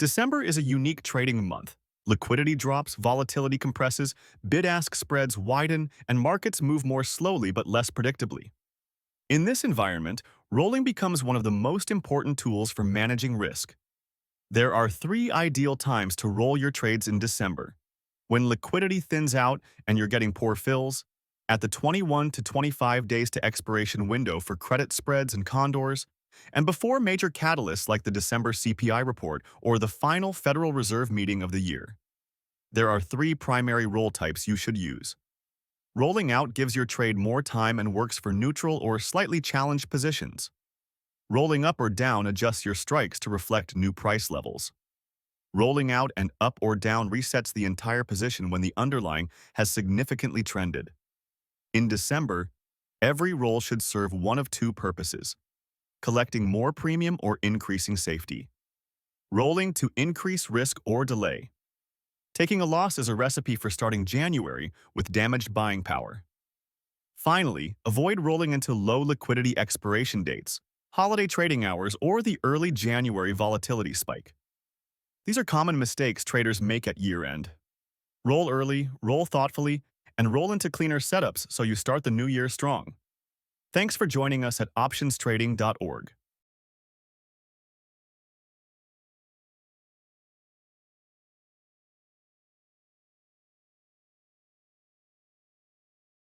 December is a unique trading month. Liquidity drops, volatility compresses, bid-ask spreads widen, and markets move more slowly but less predictably. In this environment, rolling becomes one of the most important tools for managing risk. There are three ideal times to roll your trades in December: when liquidity thins out and you're getting poor fills, at the 21 to 25 days to expiration window for credit spreads and condors, and before major catalysts like the December CPI report or the final Federal Reserve meeting of the year. There are three primary roll types you should use. Rolling out gives your trade more time and works for neutral or slightly challenged positions. Rolling up or down adjusts your strikes to reflect new price levels. Rolling out and up or down resets the entire position when the underlying has significantly trended. In December, every roll should serve one of two purposes: collecting more premium or increasing safety. Rolling to increase risk or delay. Taking a loss is a recipe for starting January with damaged buying power. Finally, avoid rolling into low liquidity expiration dates, holiday trading hours, or the early January volatility spike. These are common mistakes traders make at year-end. Roll early, roll thoughtfully, and roll into cleaner setups so you start the new year strong. Thanks for joining us at optionstrading.org.